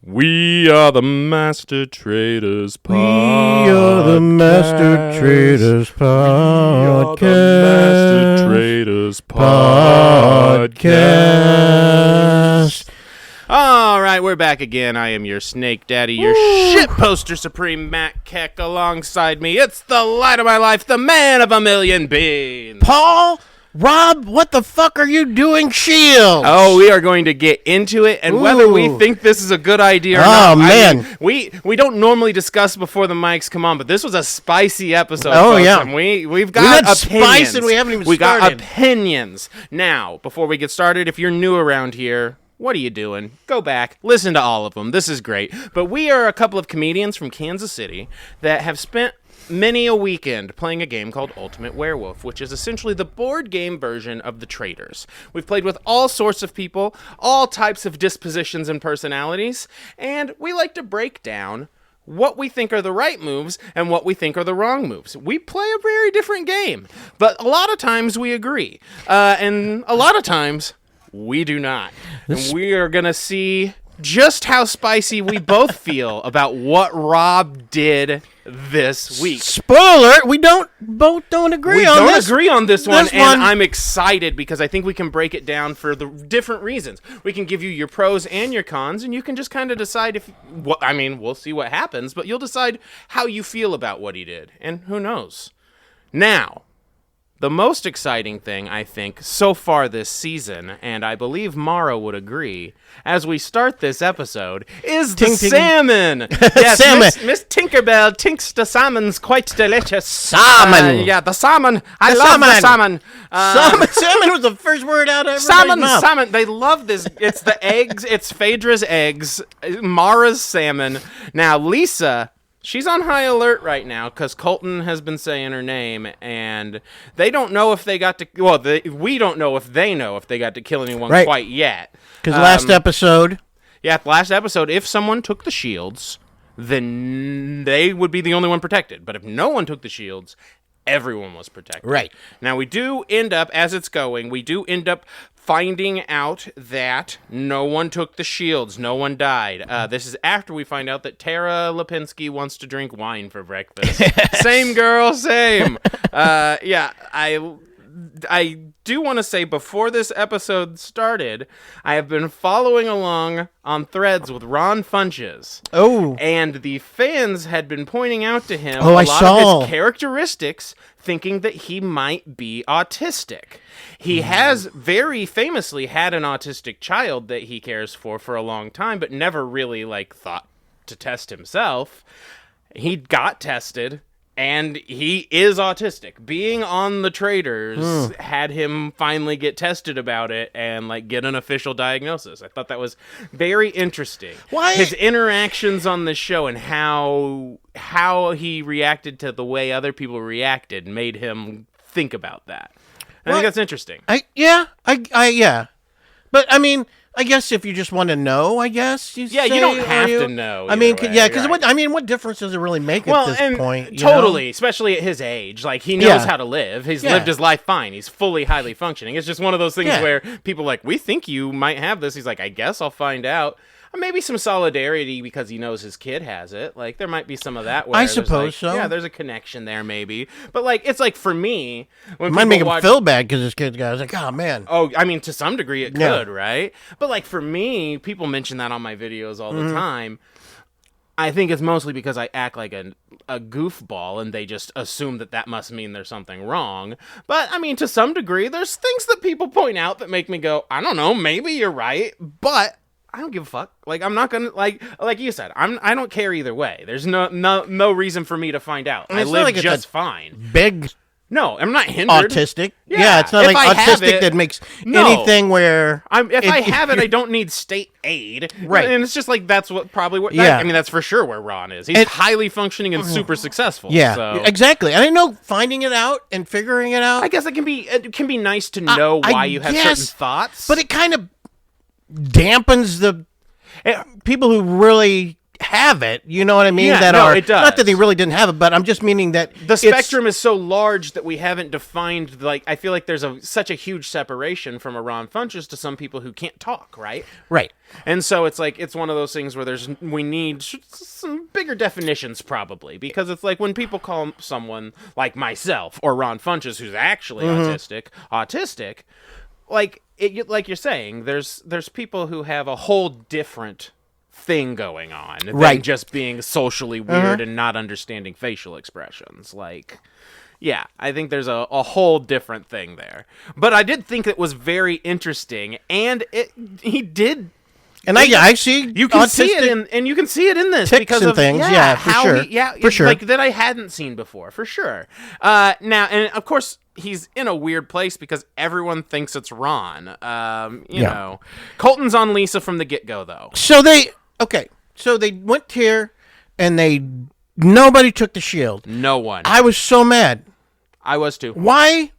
We are the Master Traitors podcast. We are the Master Traitors podcast. We are the Master Traitors podcast. All right, we're back again. I am your snake daddy, your shit poster supreme, Matt Keck. Alongside me, it's the light of my life, the man of a million beans. Paul, Rob, what the fuck are you doing, Shield? Oh, we are going to get into it, and whether we think this is a good idea or not. Man. I mean, we don't normally discuss before the mics come on, but this was a spicy episode. Oh, folks, yeah. And we've got opinions. Spice and we haven't even started. Got opinions. Now, before we get started, if you're new around here, what are you doing? Go back, listen to all of them. This is great. But we are a couple of comedians from Kansas City that have spent many a weekend playing a game called Ultimate Werewolf, which is essentially the board game version of the Traitors. We've played with all sorts of people, all types of dispositions and personalities, and we like to break down what we think are the right moves and what we think are the wrong moves. We play a very different game, but a lot of times we agree, and a lot of times we do not. And we are going to see just how spicy we both feel about what Rob did this week. Spoiler alert, we both don't agree on this. We don't agree on this one, and I'm excited because I think we can break it down for the different reasons. We can give you your pros and your cons, and you can just kind of decide if, we'll see what happens, but you'll decide how you feel about what he did, and who knows. Now, the most exciting thing, I think, so far this season, and I believe Mara would agree, as we start this episode, is the salmon. Yes, salmon. Miss Tinkerbell thinks the salmon's quite delicious. Salmon. The salmon. I love the salmon. Salmon was the first word out of everybody's mouth. Salmon. They love this. It's the eggs. It's Phaedra's eggs. Mara's salmon. Now, Lisa, she's on high alert right now because Colton has been saying her name, and they don't know if they got to. Well, we don't know if they know if they got to kill anyone quite yet. Because last episode, if someone took the shields, then they would be the only one protected. But if no one took the shields, everyone was protected. Right. Now we do end up, as it's going, finding out that no one took the shields, no one died. This is after we find out that Tara Lipinski wants to drink wine for breakfast. Same girl, same. I do want to say, before this episode started, I have been following along on threads with Ron Funches. Oh. And the fans had been pointing out to him of his characteristics, thinking that he might be autistic. He has very famously had an autistic child that he cares for a long time, but never really thought to test himself. He got tested, and he is autistic. Being on the Traitors had him finally get tested about it and get an official diagnosis. I thought that was very interesting. Why? His interactions on the show and how he reacted to the way other people reacted made him think about that. I think that's interesting. Yeah. But I mean, I guess if you just want to know, I guess you you don't have to know. I mean, because what difference does it really make at this point? Totally, especially at his age. He knows how to live. He's lived his life fine. He's fully highly functioning. It's just one of those things where people we think you might have this. He's I guess I'll find out. Maybe some solidarity because he knows his kid has it. There might be some of that. Where I suppose so. Yeah, there's a connection there, maybe. But it's for me, when it might make him feel bad because his kid guy was oh man. Oh, I mean, to some degree it could, right? But for me, people mention that on my videos all the time. I think it's mostly because I act like a goofball, and they just assume that must mean there's something wrong. But I mean, to some degree, there's things that people point out that make me go, I don't know, maybe you're right, but I don't give a fuck. I'm not gonna like you said. I don't care either way. There's no reason for me to find out. I live just fine. Big. No, I'm not hindered. Autistic. Yeah, it's not autistic that makes anything where. If I have it, I don't need state aid. Right. And it's just that's probably that's for sure where Ron is. He's highly functioning and super successful. Yeah, so. Exactly. I know finding it out and figuring it out. I guess it can be nice to know why you have certain thoughts. But it kind of dampens the people who really have it. You know what I mean? Yeah, it does. Not that they really didn't have it, but I'm just meaning that the spectrum is so large that we haven't defined. Like, I feel like there's such a huge separation from a Ron Funches to some people who can't talk, right? Right. And so it's like it's one of those things where we need some bigger definitions probably, because it's like when people call someone like myself or Ron Funches who's actually autistic, like like you're saying, there's people who have a whole different thing going on than just being socially weird and not understanding facial expressions. Like, yeah, I think there's a whole different thing there. But I did think it was very interesting, and he did. And I see you can see it and you can see it in this because of things. For sure. Like that I hadn't seen before, for sure. Now, and of course, he's in a weird place because everyone thinks it's Ron. You know, Colton's on Lisa from the get-go, though. So they went here, and nobody took the shield. No one. I was so mad. I was too. Why?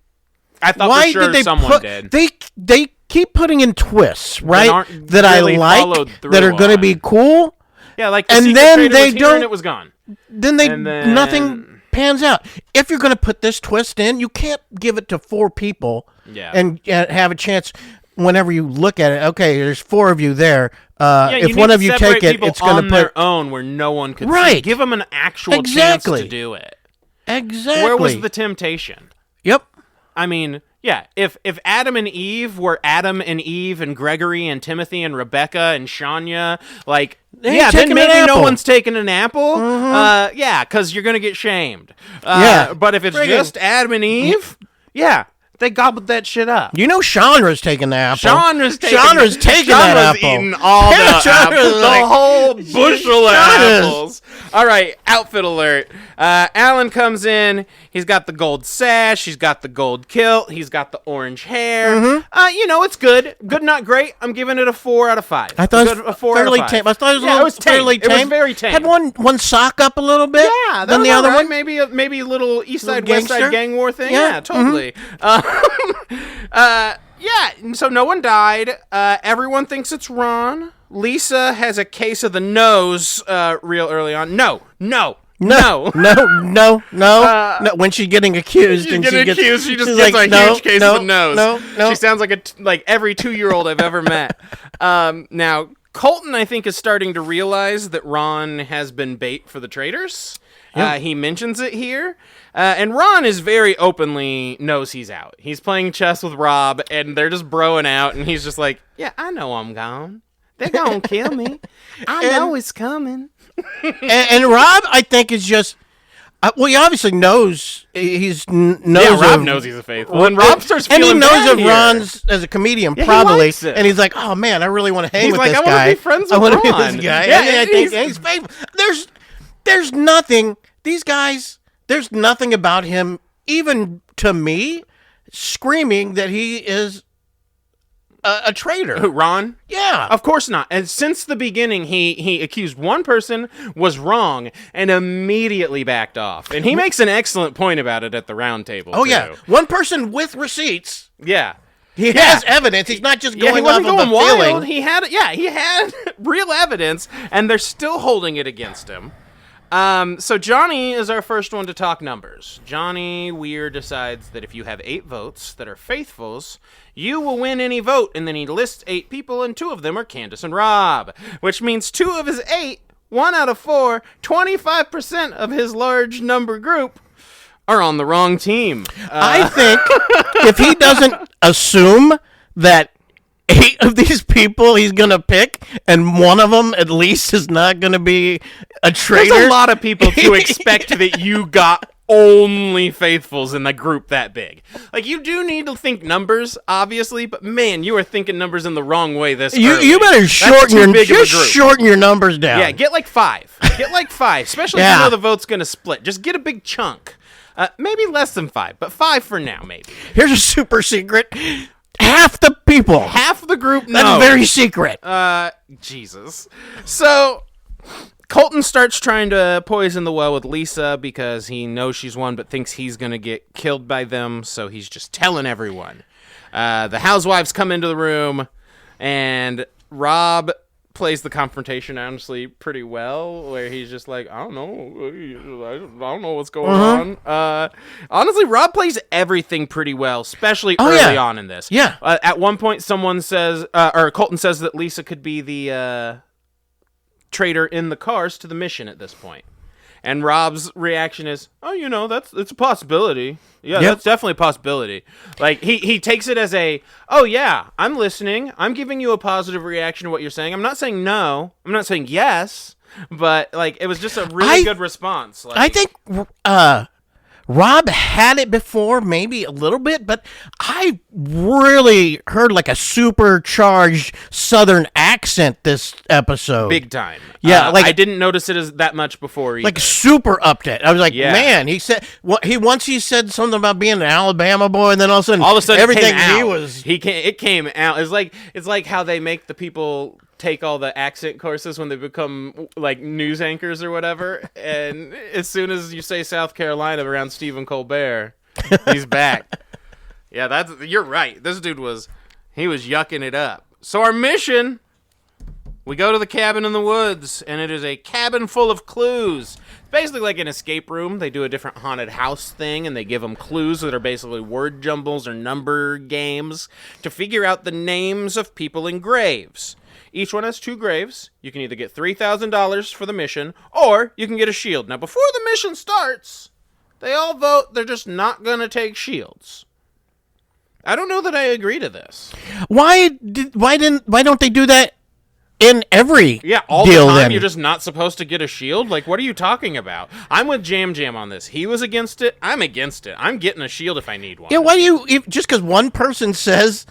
I thought for sure someone did. They keep putting in twists, right? That really I like, that are going to be cool. Yeah, like the and then they don't. And it was gone. Then nothing pans out. If you're going to put this twist in, you can't give it to 4 people. And have a chance. Whenever you look at it, okay, there's 4 of you there. If one of you take it, it's going to put their own where no one could see. Give them an actual chance to do it. Exactly. Where was the temptation? Yep. I mean, yeah, if Adam and Eve were Adam and Eve and Gregory and Timothy and Rebecca and Shania, like, then maybe no one's taking an apple. Yeah, because you're going to get shamed. But if it's just Adam and Eve, they gobbled that shit up. You know Chandra's taking the apple. Chandra's taking that apple. Eating all the apples. The whole bushel of apples. All right, outfit alert. Alan comes in. He's got the gold sash. He's got the gold kilt. He's got the orange hair. You know, it's good. Good, not great. I'm giving it a 4 out of 5. I thought it was fairly tame. I thought it was fairly tame. It was very tame. Had one sock up a little bit. Yeah, than the other one. Maybe a little East Side West Side gang war thing. Yeah, totally. So no one died. Everyone thinks it's Ron. Lisa has a case of the nose real early on. No. When she's getting accused, she just gets a huge case of the nose. No. She sounds like every 2-year-old I've ever met. Now, Colton, I think, is starting to realize that Ron has been bait for the traitors. He mentions it here. And Ron is very openly knows he's out. He's playing chess with Rob, and they're just broing out, and he's just like, yeah, I know I'm gone. They're going to kill me. I know it's coming. and Rob, I think, is just... he obviously knows. Rob knows he's a faithful. When Rob starts feeling bad, and he knows of here. Ron's as a comedian, probably. He and he's like, "Oh man, I really want to hang with this guy. I want to be friends with Ron. I want to be this guy." I think he's faithful. There's nothing. These guys. There's nothing about him, even to me, screaming that he is a traitor. Who, Ron? Yeah. Of course not. And since the beginning, he accused one person, was wrong, and immediately backed off. And he makes an excellent point about it at the round table, too. Yeah. One person with receipts. Yeah. He has evidence. He's not just going off of a wild. feeling. He had real evidence, and they're still holding it against him. So Johnny is our first one to talk numbers. Johnny Weir decides that if you have 8 votes that are faithfuls, you will win any vote, and then he lists 8 people, and 2 of them are Candace and Rob, which means 2 of his 8, 1 out of 4, 25% of his large number group are on the wrong team. I think if he doesn't assume that 8 of these people he's going to pick, and one of them at least is not going to be a traitor. There's a lot of people to expect that you got only faithfuls in the group that big. Like, you do need to think numbers, obviously, but man, you are thinking numbers in the wrong way this early. You better shorten your numbers down. Yeah, get like 5. Especially if you know the vote's going to split. Just get a big chunk. Maybe less than 5, but 5 for now, maybe. Here's a super secret. Half the people. Half the group know. That's very secret. Jesus. So, Colton starts trying to poison the well with Lisa because he knows she's won but thinks he's going to get killed by them, so he's just telling everyone. The housewives come into the room, and Rob plays the confrontation honestly pretty well, where he's just like, I don't know what's going on. Honestly, Rob plays everything pretty well, especially early on in this. Yeah. At one point, someone says, or Colton says that Lisa could be the traitor in the cars to the mission at this point. And Rob's reaction is, it's a possibility. Yeah, that's definitely a possibility. Like, he takes it as oh, yeah, I'm listening. I'm giving you a positive reaction to what you're saying. I'm not saying no. I'm not saying yes. But, like, it was just a really good response. Like, I think Rob had it before, maybe a little bit, but I really heard like a supercharged Southern accent this episode. Big time. Yeah, I didn't notice it as that much before either. Like super upped it. I was like, man, he said he said something about being an Alabama boy, and then all of a sudden everything it came out. It's like how they make the people take all the accent courses when they become like news anchors or whatever, and as soon as you say South Carolina around Stephen Colbert, he's back. Yeah, you're right. This dude was yucking it up. So our mission, we go to the cabin in the woods, and it is a cabin full of clues. Basically like an escape room. They do a different haunted house thing, and they give them clues that are basically word jumbles or number games to figure out the names of people in graves. Each one has 2 graves. You can either get $3,000 for the mission, or you can get a shield. Now, before the mission starts, they all vote they're just not going to take shields. I don't know that I agree to this. Why don't they do that in every all deal, the time? then? You're just not supposed to get a shield? Like, what are you talking about? I'm with Jam Jam on this. He was against it. I'm against it. I'm getting a shield if I need one. Yeah, why do you just because one person says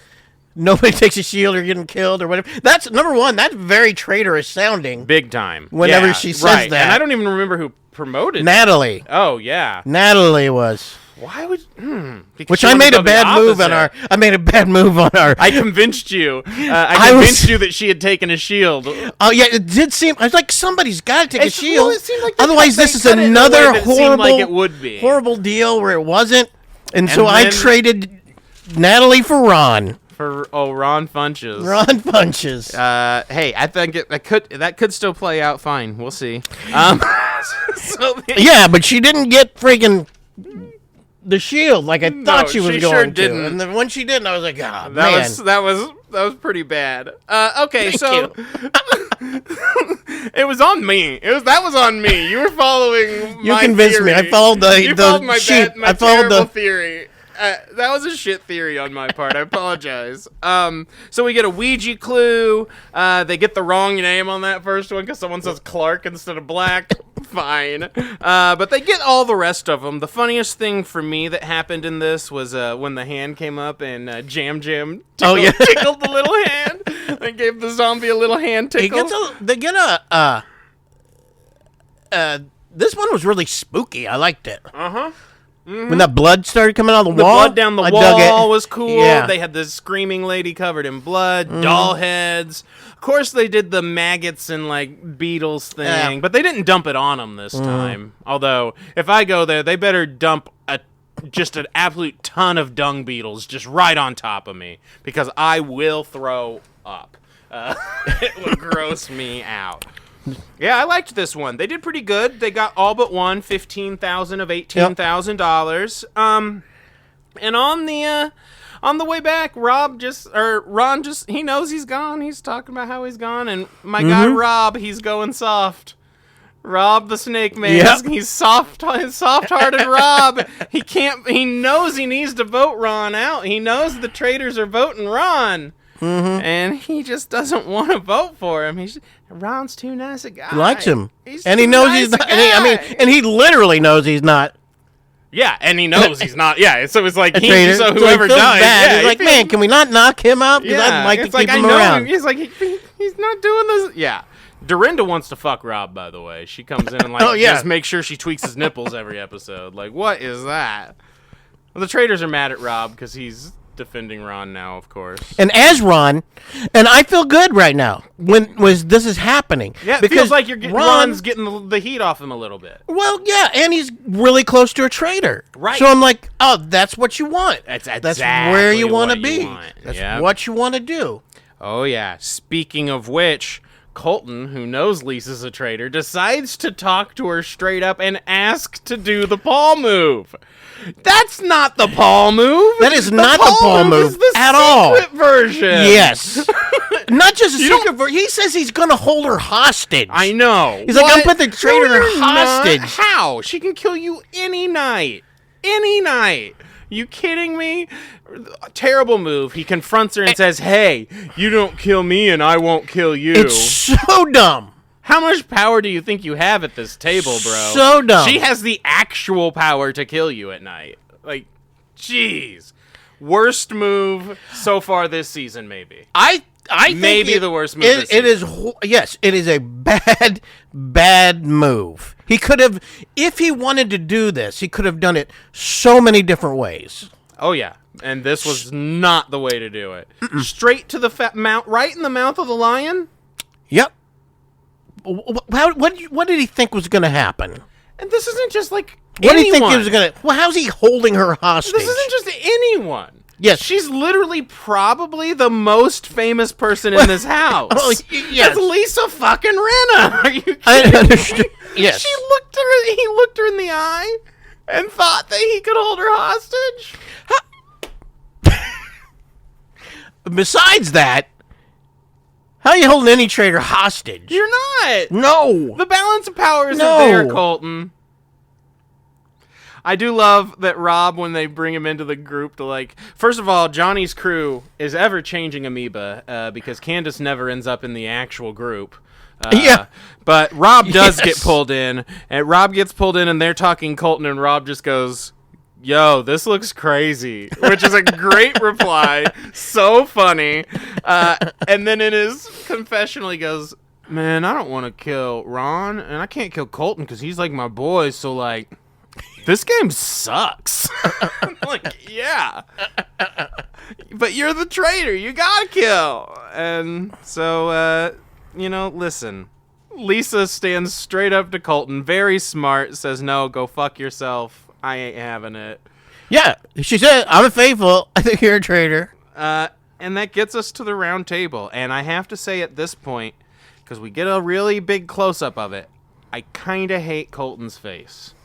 nobody takes a shield or getting killed or whatever? That's number one. That's very traitorous sounding. Big time. Whenever she says that. And I don't even remember who promoted Natalie. It. Oh, yeah. Natalie was. Why would? Which I made a bad move on our. I made a bad move on our. I convinced you. I convinced you that she had taken a shield. Oh yeah, it did seem. I was like, somebody's got to take a shield. Well, it seemed like otherwise, this is another horrible deal where it wasn't. And so I traded Natalie for Ron. Ron Funches. Ron Funches. Hey, I think that could still play out fine. We'll see. Yeah, but she didn't get freaking the shield like I thought she was going to. And then when she didn't, I was like, man. That was pretty bad. Okay, Thank you. It was on me. That was on me. You were following. You convinced theory. me. I followed the you followed my sheep. I followed the theory. That was a shit theory on my part. I apologize. So we get a Ouija clue. They get the wrong name on that first one because someone says Clark instead of Black. Fine. But they get all the rest of them. The funniest thing for me that happened in this was when the hand came up and Jam Jam tickled the little hand. They gave the zombie a little hand tickle. This one was really spooky. I liked it. Uh-huh. Mm-hmm. When that blood started coming out of the wall, blood down the wall was cool. Yeah. They had this screaming lady covered in blood, doll heads. Of course, they did the maggots and like beetles thing, but they didn't dump it on them this time. Although, if I go there, they better dump just an absolute ton of dung beetles just right on top of me because I will throw up. It will gross me out. Yeah, I liked this one. They did pretty good. They got all but one, $15,000 of $18,000. And on the way back, Ron just he knows he's gone. He's talking about how he's gone, and my guy Rob, he's going soft. Rob the Snake Man, he's soft-hearted Rob. He knows he needs to vote Ron out. He knows the traitors are voting Ron. And he just doesn't want to vote for him. Ron's too nice a guy. He likes him. And he knows he's not. And he literally knows he's not. Yeah, and he knows he's not. Yeah, so it's like so whoever dies. He's like, man, can we not knock him out? Because I'd like to keep him around. He's like, he's not doing this. Yeah. Dorinda wants to fuck Rob, by the way. She comes in and just make sure she tweaks his nipples every episode. Like, what is that? Well, the traitors are mad at Rob because he's defending Ron now, of course. And as Ron, and I feel good right now when this is happening. Yeah, it feels like Ron's getting the heat off him a little bit. Well, yeah, and he's really close to a traitor. Right. So I'm like, oh, that's what you want. That's where you want to be. That's what you want to do. Oh, yeah. Speaking of which, Colton, who knows Lisa's a traitor, decides to talk to her straight up and ask to do the Paul move. That's not the Paul move. That is not the Paul move at all. Secret version. Yes. Not just a secret version. He says he's going to hold her hostage. I know. He's like, I'm going to put the traitor hostage. How? She can kill you any night. Any night. You kidding me? Terrible move. He confronts her and says, hey, you don't kill me and I won't kill you. It's so dumb. How much power do you think you have at this table, bro? So dumb. She has the actual power to kill you at night. Like, jeez. Worst move so far this season, maybe. I think maybe the worst move this season. It is, yes, it is a bad move. He could have, if he wanted to do this, he could have done it so many different ways. Oh, yeah. And this was not the way to do it. Straight to the mouth, right in the mouth of the lion? Yep. What did he think was going to happen? And this isn't just like what anyone. Did he think he was going to... Well, how's he holding her hostage? This isn't just anyone. Yes. She's literally probably the most famous person in this house. Oh, yes. It's Lisa fucking Rinna. Are you kidding I understand. Yes. He looked her in the eye and thought that he could hold her hostage. Besides that, how are you holding any traitor hostage? You're not. No. The balance of power isn't there, Colton. I do love that Rob, when they bring him into the group, to like, first of all, Johnny's crew is ever-changing amoeba because Candace never ends up in the actual group. Yeah. But Rob does get pulled in, and Rob gets pulled in, and they're talking Colton, and Rob just goes, yo, this looks crazy, which is a great reply. So funny. And then in his confessional, he goes, man, I don't want to kill Ron, and I can't kill Colton because he's like my boy, so like, this game sucks. I'm like, yeah. But you're the traitor. You gotta kill. And so, listen. Lisa stands straight up to Colton, very smart, says, no, go fuck yourself. I ain't having it. Yeah, she said, I'm faithful. I think you're a traitor. And that gets us to the round table. And I have to say at this point, because we get a really big close-up of it, I kind of hate Colton's face.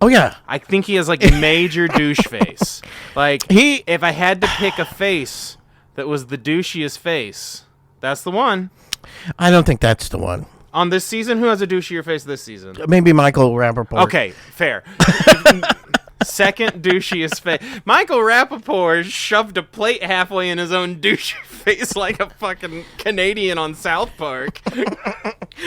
Oh, yeah. I think he has, like, major douche face. Like, if I had to pick a face that was the douchiest face, that's the one. I don't think that's the one. On this season, who has a douchier face this season? Maybe Michael Rappaport. Okay, fair. Second douchiest face. Michael Rappaport shoved a plate halfway in his own douchey face like a fucking Canadian on South Park.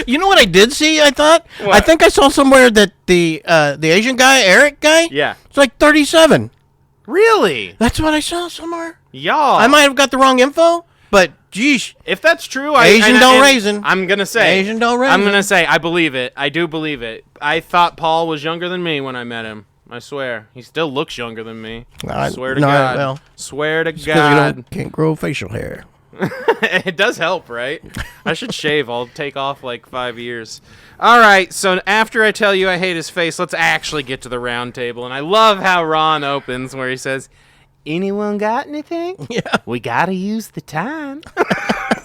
You know what I did see, I thought? What? I think I saw somewhere that the Asian guy, Eric guy? Yeah. It's like 37. Really? That's what I saw somewhere. Y'all. I might have got the wrong info, but geesh. If that's true, Asian don't raisin. I'm going to say. Asian don't raisin. I'm going to say, I believe it. I do believe it. I thought Paul was younger than me when I met him. I swear. He still looks younger than me. I swear to God. Well, swear to God. You can't grow facial hair. It does help, right? I should shave. I'll take off like 5 years. All right, so after I tell you I hate his face, let's actually get to the round table. And I love how Ron opens where he says, anyone got anything? Yeah. We got to use the time.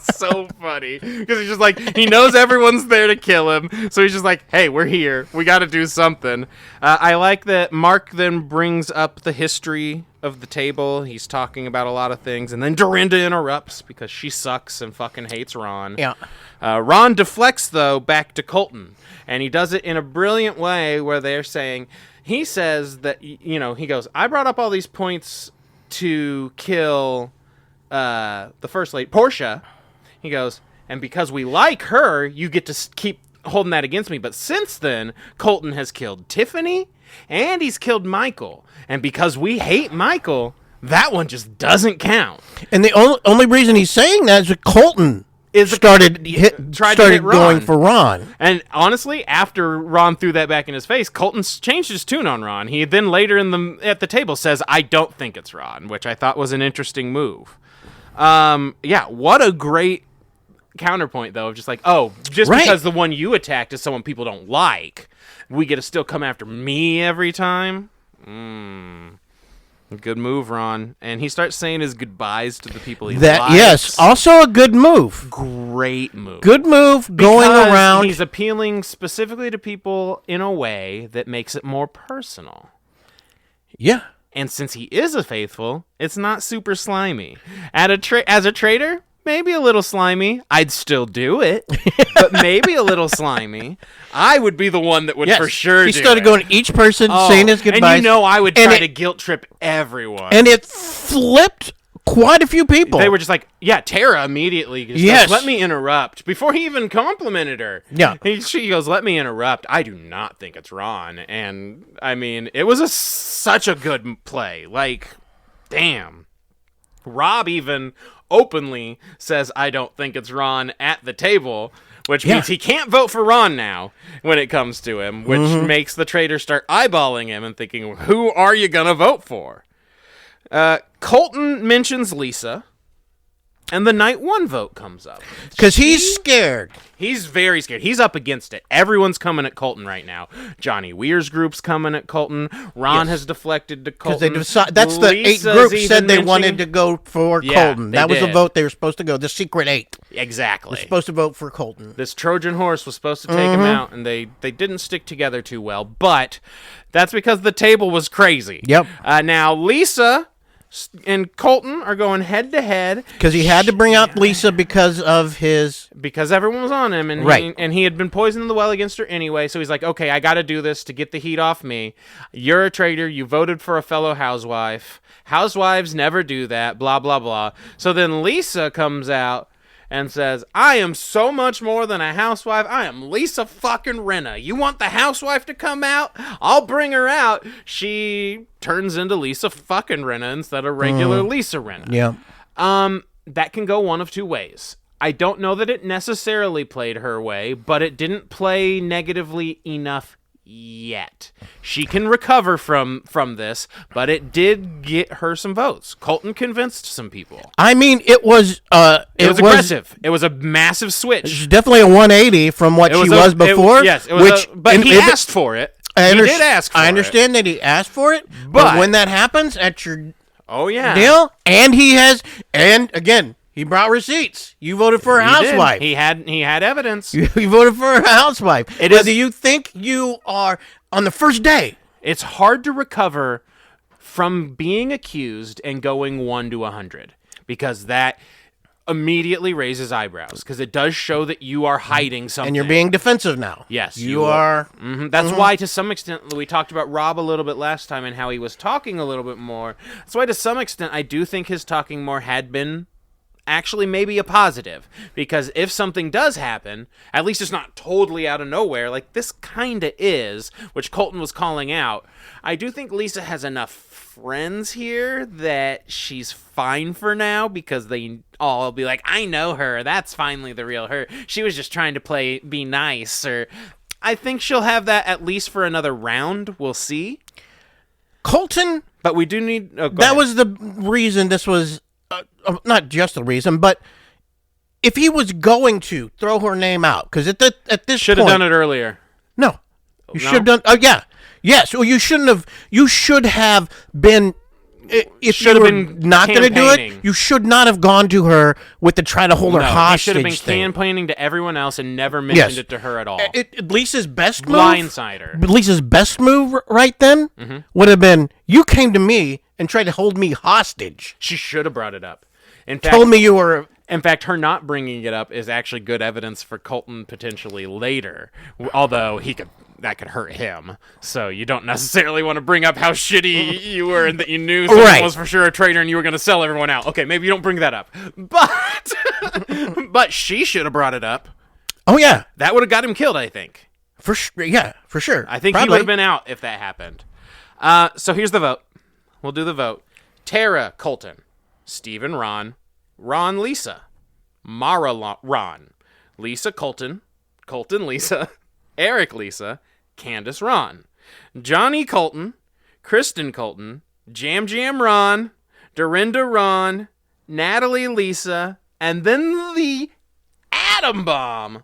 So funny. Because he's just like, he knows everyone's there to kill him. So he's just like, hey, we're here. We got to do something. I like that Mark then brings up the history of the table. He's talking about a lot of things. And then Dorinda interrupts because she sucks and fucking hates Ron. Yeah. Ron deflects, though, back to Colton. And he does it in a brilliant way where they're saying, he says that, he goes, I brought up all these points to kill the first lady, Portia. He goes, and because we like her, you get to keep holding that against me. But since then, Colton has killed Tiffany, and he's killed Michael. And because we hate Michael, that one just doesn't count. And the only reason he's saying that is that Colton started going for Ron. And honestly, after Ron threw that back in his face, Colton changed his tune on Ron. He then later at the table says, I don't think it's Ron, which I thought was an interesting move. Yeah, what a great counterpoint, though, of just like, because the one you attacked is someone people don't like, we get to still come after me every time. Good move, Ron. And he starts saying his goodbyes to the people he That likes. Yes, also a good move. Great move. Good move going around. He's appealing specifically to people in a way that makes it more personal. Yeah. And since he is a faithful, it's not super slimy. As a traitor, maybe a little slimy. I'd still do it, but maybe a little slimy. I would be the one that would for sure do it. He started going to each person, saying his goodbyes. And I would try to guilt trip everyone. And it flipped quite a few people. They were just like, yeah, Tara immediately goes, let me interrupt. Before he even complimented her. Yeah. She goes, let me interrupt. I do not think it's Ron. And, I mean, it was such a good play. Like, damn. Rob even openly says, I don't think it's Ron at the table, which means he can't vote for Ron now when it comes to him, which makes the traitor start eyeballing him and thinking, who are you going to vote for? Colton mentions Lisa, and the night one vote comes up. Because he's scared. He's very scared. He's up against it. Everyone's coming at Colton right now. Johnny Weir's group's coming at Colton. Ron has deflected to Colton. That's the 8 groups said they wanted to go for Colton. That was the vote they were supposed to go. The secret 8. Exactly. They're supposed to vote for Colton. This Trojan horse was supposed to take him out, and they didn't stick together too well. But that's because the table was crazy. Yep. Now, Lisa and Colton are going head to head because he had to bring out Lisa because everyone was on him, and he had been poisoning the well against her anyway. So he's like, okay, I got to do this to get the heat off me. You're a traitor. You voted for a fellow housewife. Housewives never do that. Blah blah blah. So then Lisa comes out and says, I am so much more than a housewife. I am Lisa fucking Rinna. You want the housewife to come out? I'll bring her out. She turns into Lisa fucking Rinna instead of regular Lisa Rinna. Yeah. That can go one of two ways. I don't know that it necessarily played her way, but it didn't play negatively enough yet. She can recover from this, but it did get her some votes. Colton convinced some people. I mean, it was aggressive. It was a massive switch. It's definitely a 180 from what she was before. But he asked for it. He did ask for it. I understand that he asked for it, but when that happens at your deal, and again, he brought receipts. You voted for a housewife. He had evidence. You voted for a housewife. Whether you think you are on the first day. It's hard to recover from being accused and going 1 to 100 because that immediately raises eyebrows because it does show that you are hiding something. And you're being defensive now. Yes. You are. Mm-hmm. That's why, to some extent, we talked about Rob a little bit last time and how he was talking a little bit more. That's why, to some extent, I do think his talking more had been actually maybe a positive, because if something does happen, at least it's not totally out of nowhere, like this kind of is, which Colton was calling out. I do think Lisa has enough friends here that she's fine for now, because they all be like, I know her, that's finally the real her, she was just trying to be nice. Or I think she'll have that at least for another round. We'll see. Colton, but we do need that was the reason this was not just the reason, but if he was going to throw her name out, because at this should have done it earlier. No, you should have done. Yes. Well, you shouldn't have. You should have been. If you were not going to do it, you should not have gone to her with the try to hold her hostage. He should have been campaigning to everyone else and never mentioned it to her at all. Lisa's best move, blindsider. Lisa's best move right then would have been, you came to me and tried to hold me hostage. She should have brought it up. In fact, told me you were. In fact, her not bringing it up is actually good evidence for Colton potentially later. Although that could hurt him. So you don't necessarily want to bring up how shitty you were and that you knew someone was for sure a traitor and you were going to sell everyone out. Okay, maybe you don't bring that up. But she should have brought it up. Oh, yeah. That would have got him killed, I think. For sure. I think he would have been out if that happened. So here's the vote. We'll do the vote. Tara, Colton. Steven, Ron. Ron, Lisa. Mara, Ron. Lisa, Colton. Colton, Lisa. Eric, Lisa. Candace, Ron. Johnny, Colton. Kristen, Colton. Jam Ron. Dorinda, Ron. Natalie, Lisa. And then the atom bomb.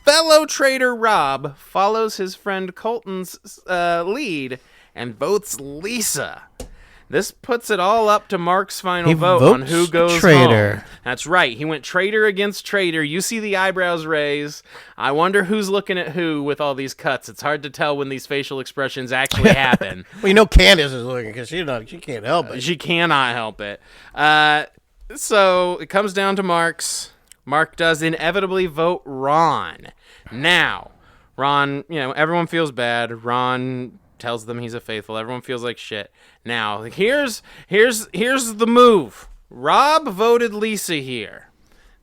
Fellow traitor Rob follows his friend Colton's lead and votes Lisa. This puts it all up to Mark's final He vote on who votes goes traitor. home. That's right. He went traitor against traitor. You see the eyebrows raise. I wonder who's looking at who with all these cuts. It's hard to tell when these facial expressions actually happen. Well, you know Candace is looking because she can't help it. She cannot help it. So it comes down to Mark's. Mark does inevitably vote Ron. Now, Ron, everyone feels bad. Ron tells them he's a faithful. Everyone feels like shit. Now, here's the move. Rob voted Lisa here.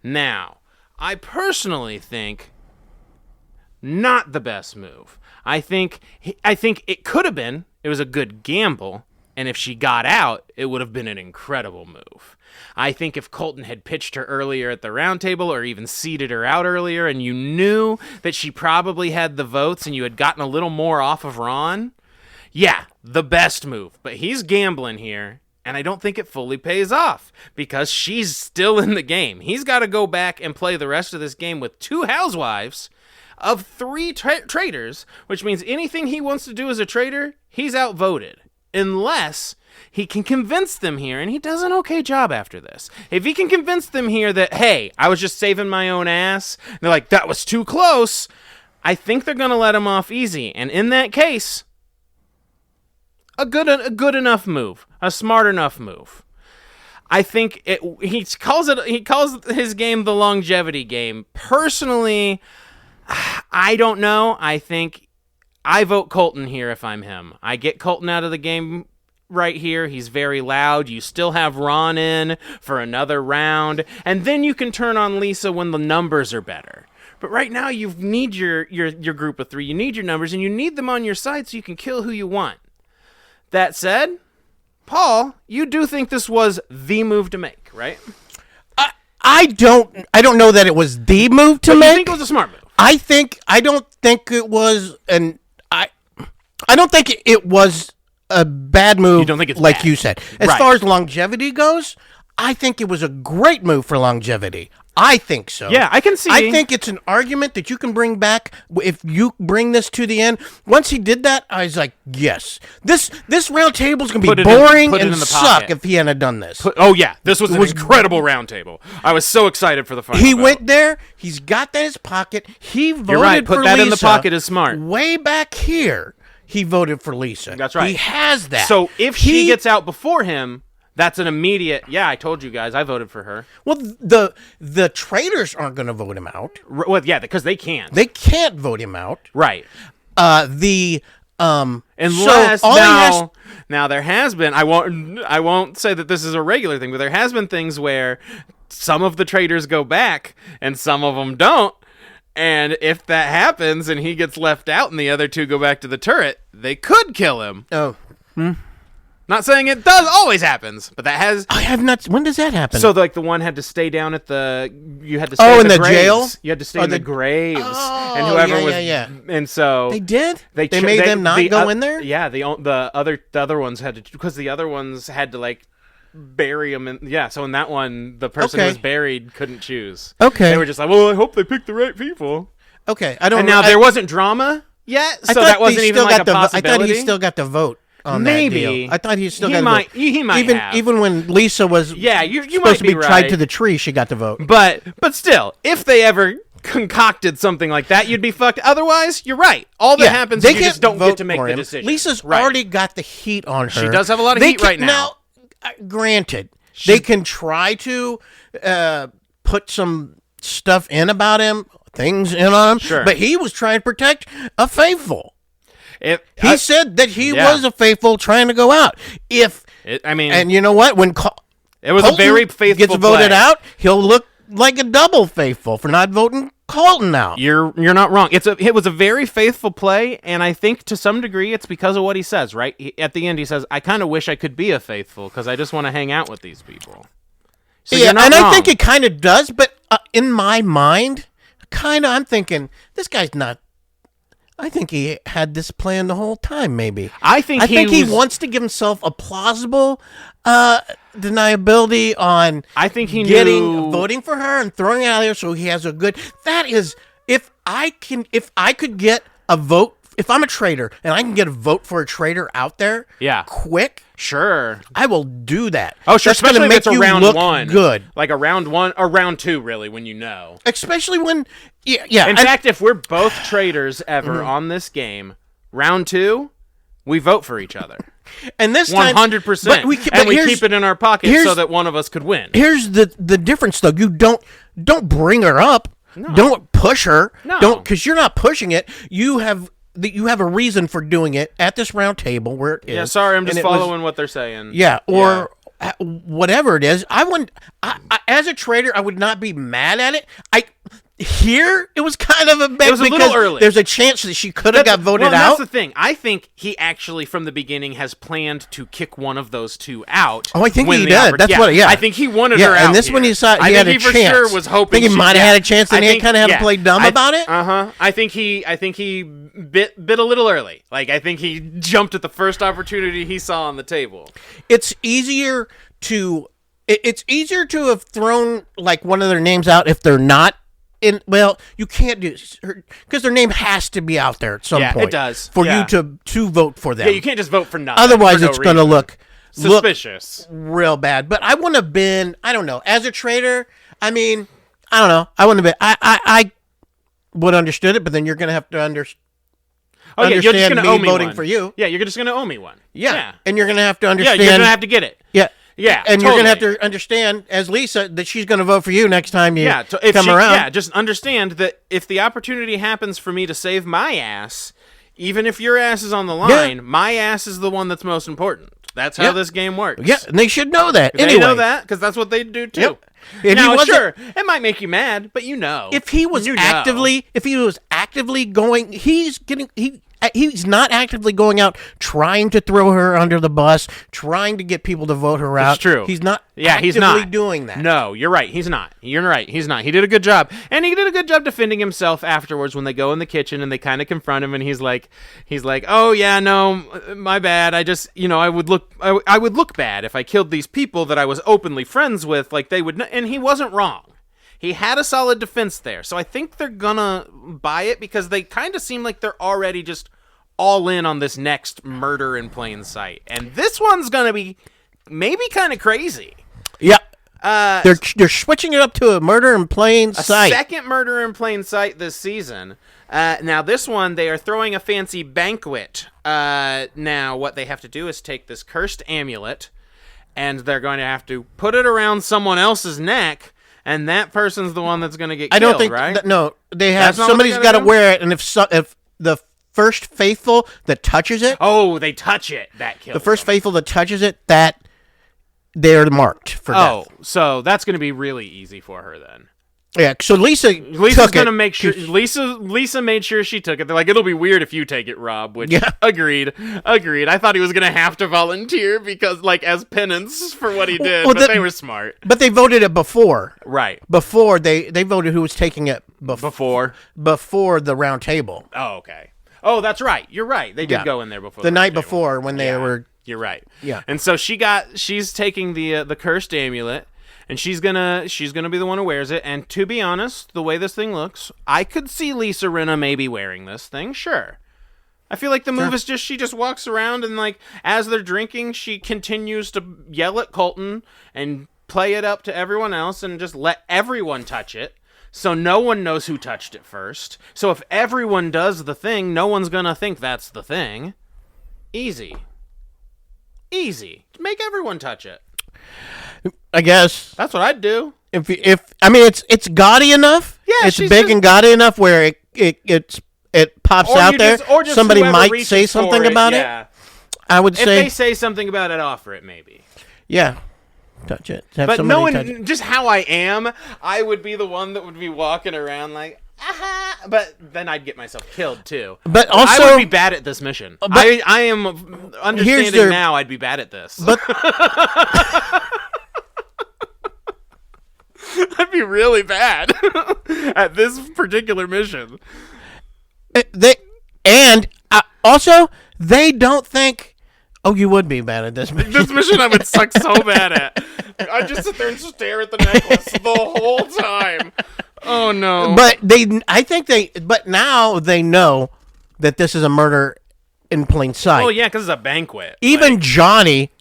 Now, I personally think not the best move. I think it could have been. It was a good gamble. And if she got out, it would have been an incredible move. I think if Colton had pitched her earlier at the round table or even seeded her out earlier and you knew that she probably had the votes and you had gotten a little more off of Ron, yeah, the best move. But he's gambling here, and I don't think it fully pays off because she's still in the game. He's got to go back and play the rest of this game with 2 housewives of 3 traitors, which means anything he wants to do as a traitor, he's outvoted. Unless he can convince them here, and he does an okay job after this. If he can convince them here that, hey, I was just saving my own ass, and they're like, that was too close, I think they're going to let him off easy. And in that case, a good enough move, a smart enough move. I think he calls his game the longevity game. Personally, I don't know. I think I vote Colton here if I'm him. I get Colton out of the game right here. He's very loud. You still have Ron in for another round, and then you can turn on Lisa when the numbers are better. But right now, you need your group of 3. You need your numbers, and you need them on your side so you can kill who you want. That said, Paul, you do think this was the move to make, right? I don't know that it was the move to but make. You think it was a smart move? I don't think it was I don't think it was a bad move. You don't think it's like bad. You said. As far as longevity goes, I think it was a great move for longevity. I think so. Yeah, I can see. I think it's an argument that you can bring back if you bring this to the end. Once he did that, I was like, yes. This round table is going to be boring and suck if he hadn't done this. This was an incredible round table. I was so excited for the final He vote. went there. He's got that in his pocket. He voted You're right. Put for that Lisa. in the pocket is smart. Way back here, he voted for Lisa. That's right. He has that. So if she gets out before him, that's an immediate, I told you guys, I voted for her. Well, the traitors aren't going to vote him out. Well, yeah, because they can't. They can't vote him out. Right. Unless now there has been, I won't say that this is a regular thing, but there has been things where some of the traitors go back and some of them don't. And if that happens and he gets left out and the other 2 go back to the turret, they could kill him. Oh. Not saying it does always happens, but that has. I have not. When does that happen? So the one had to stay down at the. You had to stay in the graves. jail. You had to stay in the graves, and whoever was. And so they did. They made made them not go in there. Yeah, the other ones had to, because the other ones had to like bury them. So in that one, the person who was buried couldn't choose. Okay, they were just like, well, I hope they picked the right people. Okay, I don't. And now there wasn't drama yet, so that wasn't even like a possibility. I thought he still got the vote. Maybe. That deal. I thought he still got the vote. He might have. Even when Lisa was you supposed might to be right. tied to the tree, she got the vote. But still, if they ever concocted something like that, you'd be fucked. Otherwise, you're right. All that happens is you just don't get to make the decision. Lisa's already got the heat on her. She does have a lot of heat right now. Granted, they can try to put some stuff in about him, things in on him, but he was trying to protect a faithful. He said that he was a faithful trying to go out. And you know what? When it was Colton a very faithful gets voted out, he'll look like a double faithful for not voting Colton out. You're not wrong. It was a very faithful play, and I think to some degree it's because of what he says. Right at the end, he says, "I kind of wish I could be a faithful because I just want to hang out with these people." So and I think it kind of does, but in my mind, I'm thinking this guy's not. I think he had this plan the whole time, maybe. I think he wants to give himself a plausible deniability on voting for her and throwing it out there so he has a good... That is, if I could get a vote if I'm a traitor and I can get a vote for a traitor out there, quick, sure, I will do that. Oh, sure, that's going to make you round look one, good, like a round 1 or round 2, really, when you know. Especially when, yeah. In fact, if we're both traitors ever on this game, round 2, we vote for each other. And this time, 100%. We keep it in our pocket so that one of us could win. Here's the difference, though. You don't bring her up. No. Don't push her. No. Don't, because you're not pushing it. You have a reason for doing it at this round table where it is. Yeah, sorry, I'm just following what they're saying. Yeah, or whatever it is. I as a trader, I would not be mad at it. Here, it was kind of a bet. It was a little early. There's a chance that she could have got voted out. That's the thing. I think he actually, from the beginning, has planned to kick one of those two out. Oh, I think he did. That's what. Yeah, I think he wanted her out. And this one, he saw he had a chance. I think he for sure was hoping. I think he might have had a chance, and he kind of had to play dumb about it. I think he bit a little early. Like I think he jumped at the first opportunity he saw on the table. It's easier to have thrown like one of their names out if they're not. You can't do because their name has to be out there at some point. Yeah, it does. For you to vote for them. Yeah, you can't just vote for nothing. Otherwise, it's going to look suspicious. Real bad. But I wouldn't have been, I don't know, as a traitor, I mean, I don't know. I wouldn't have been, I would have understood it, but then you're going to have to understand you're just gonna me owe me voting one. for you. Yeah, you're just going to owe me one. Yeah. And you're going to have to understand. Yeah, you're going to have to get it. Yeah. Yeah, and you're going to have to understand, as Lisa, that she's going to vote for you next time you come around. Yeah, just understand that if the opportunity happens for me to save my ass, even if your ass is on the line, my ass is the one that's most important. That's how this game works. Yeah, and they should know that. They know that, because that's what they do, too. Yep. Now, sure, it might make you mad, but you know. If he was actively going, he's not actively going out trying to throw her under the bus, trying to get people to vote her out. It's true. He's not actively doing that. No, you're right. He's not. You're right. He's not. He did a good job. And he did a good job defending himself afterwards when they go in the kitchen and they kind of confront him and he's like, "Oh yeah, no, my bad. I just, I would look bad if I killed these people that I was openly friends with, like they would." And he wasn't wrong. He had a solid defense there. So I think they're gonna buy it because they kind of seem like they're already just all in on this next murder in plain sight. And this one's gonna be maybe kind of crazy. Yeah. They're switching it up to a murder in plain sight. A second murder in plain sight this season. Now this one, they are throwing a fancy banquet. Now what they have to do is take this cursed amulet and they're going to have to put it around someone else's neck. And that person's the one that's going to get killed, I don't think, right? No, they have somebody's got to wear it, and if the first faithful that touches it, they touch it, that kills. The first faithful that touches it, that they're marked for death. So that's going to be really easy for her then. Yeah, so Lisa's going to make sure. Lisa made sure she took it. They're like, it'll be weird if you take it, Rob. Which agreed. I thought he was going to have to volunteer because, like, as penance for what he did. But they were smart. But they voted it before, right? Before they voted who was taking it before the round table. Oh, okay. Oh, that's right. You're right. They did go in there before the night before when they were. You're right. Yeah. And so she's taking the cursed amulet. And she's gonna be the one who wears it. And to be honest, the way this thing looks, I could see Lisa Rinna maybe wearing this thing. Sure. I feel like the move is she just walks around and, like, as they're drinking, she continues to yell at Colton and play it up to everyone else and just let everyone touch it. So no one knows who touched it first. So if everyone does the thing, no one's gonna think that's the thing. Easy. Make everyone touch it. I guess that's what I'd do. If I mean it's gaudy enough. Yeah, it's big and gaudy enough where it pops out there. Or just somebody might say something about it. I would say if they say something about it, offer it maybe. Yeah, touch it. But no one. Just how I am, I would be the one that would be walking around like. Aha! But then I'd get myself killed too. But also, I would be bad at this mission. I am understanding now. I'd be bad at this. But I'd be really bad at this particular mission. Also they don't think. Oh, you would be bad at this mission. This mission I would suck so bad at. I'd just sit there and stare at the necklace the whole time. Oh no! But now they know that this is a murder in plain sight. Oh, yeah, because it's a banquet. Even Johnny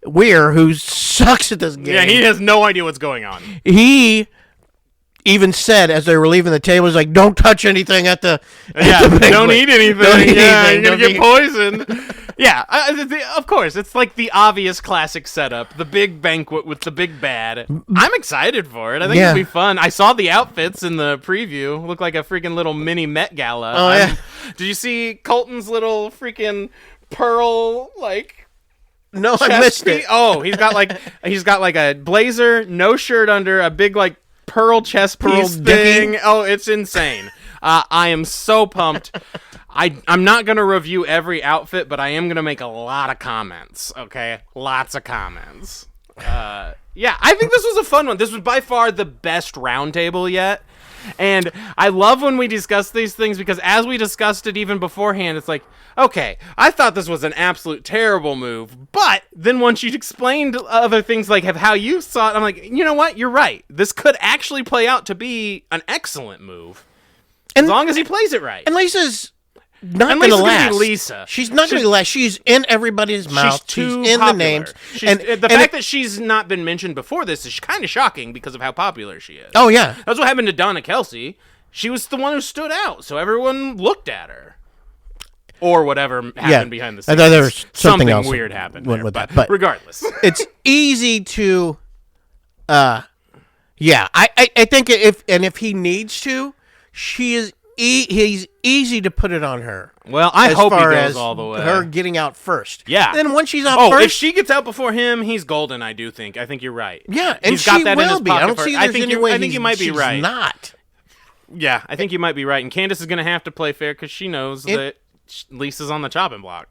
Weir, who sucks at this game. Yeah, he has no idea what's going on. He even said, as they were leaving the table, he's like, don't touch anything at the don't eat anything. Don't eat anything. You're going to get poisoned. Yeah, of course. It's like the obvious classic setup. The big banquet with the big bad. I'm excited for it. I think it'll be fun. I saw the outfits in the preview. Look like a freaking little mini Met Gala. Oh, yeah. Did you see Colton's little freaking pearl, like... No, I missed it. Oh, he's got like a blazer, no shirt under, a big like pearl chest piece thing. Oh, it's insane. I am so pumped. I'm not going to review every outfit, but I am going to make a lot of comments, okay? Lots of comments. Yeah, I think this was a fun one. This was by far the best roundtable yet. And I love when we discuss these things because as we discussed it even beforehand, it's like, okay, I thought this was an absolute terrible move. But then once you explained other things like how you saw it, I'm like, you know what? You're right. This could actually play out to be an excellent move. As long as he plays it right. And Lisa's not going to last. Lisa. She's not going to last. She's in everybody's mouth. She's in popular. The names. And the fact that she's not been mentioned before this is kind of shocking because of how popular she is. Oh, yeah. That's what happened to Donna Kelsey. She was the one who stood out, so everyone looked at her. Or whatever happened behind the scenes. I thought there was something else weird happened with there, that. But regardless. It's easy to... I think if he needs to, he's easy to put it on her. Well, I hope he goes all the way. Her getting out first. Yeah. Then once she's out first... if she gets out before him, he's golden, I do think. I think you're right. Yeah, and he's got she that in his will be. I pocket don't see there's any way I think you might be right. She's not. Yeah, I think you might be right. And Candace is going to have to play fair because she knows that Lisa's on the chopping block.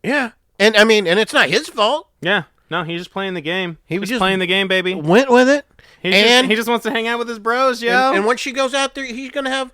Yeah. And, I mean, and it's not his fault. Yeah. No, he's just playing the game. He was just playing the game, baby. Went with it. He just wants to hang out with his bros, yo. And once she goes out there, they're gonna have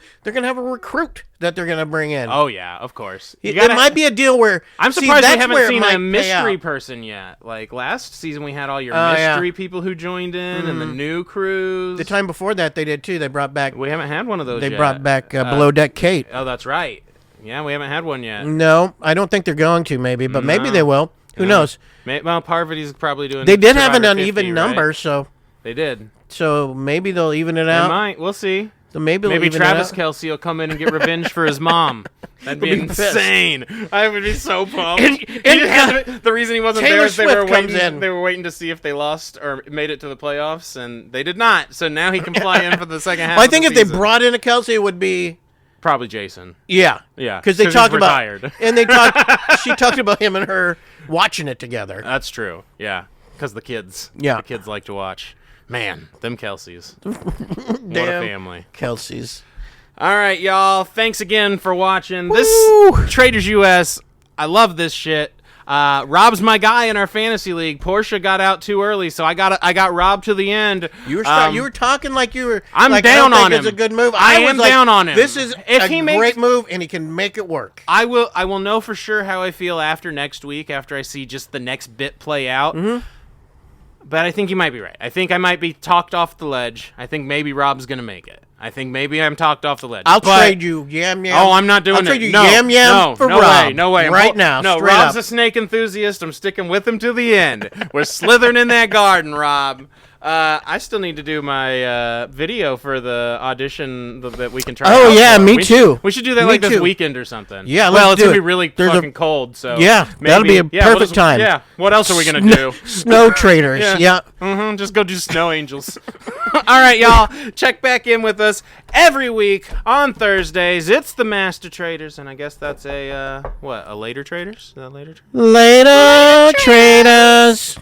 a recruit that they're gonna bring in. Oh yeah, of course. It might be a deal where I'm surprised we haven't seen a mystery person yet. Like last season, we had all your mystery people who joined in, and the new crews. The time before that, they did too. They brought back. We haven't had one of those. They brought back Below Deck Kate. Oh, that's right. Yeah, we haven't had one yet. No, I don't think they're going to. Maybe, but maybe they will. Who knows? Well, Parvati's probably doing. They did have an uneven number, so they did. So maybe they'll even it out. They might. We'll see. So maybe Travis Kelce will come in and get revenge for his mom. That'd be insane. I would be so pumped. The reason he wasn't there is they were waiting to see if they lost or made it to the playoffs, and they did not. So now he can fly in for the second half. Well, I think if they brought in a Kelce, it would be probably Jason. Yeah, because they talked about retired. And she talked about him and her watching it together. That's true. Yeah, because the kids like to watch. Man, them Kelce's. What a family. Kelce's. All right, y'all. Thanks again for watching. This Traitors US. I love this shit. Rob's my guy in our fantasy league. Portia got out too early, so I got Rob to the end. You were talking like you were. I'm like, down on him. It's a good move. I am down on him. This is great move, and he can make it work. I will know for sure how I feel after next week, after I see just the next bit play out. Mm-hmm. But I think you might be right. I think I might be talked off the ledge. I think maybe Rob's going to make it. I think maybe I'm talked off the ledge. I'll trade you Yam Yam. Oh, I'm not doing it. I'll trade you Yam Yam for Rob. No way. Right now. No, Rob's a snake enthusiast. I'm sticking with him to the end. We're slithering in that garden, Rob. I still need to do my video for the audition that we can try out. Oh, yeah, me too. We should do that this weekend or something. Yeah, well, it's going to be really fucking cold, so that'll be a perfect time. Yeah, what else are we going to do? Snow Traitors, yeah. Mm-hmm, just go do Snow Angels. All right, y'all, check back in with us every week on Thursdays. It's the Master Traitors, and I guess that's a later Traitors? Is that later Traitors? Later Traitors.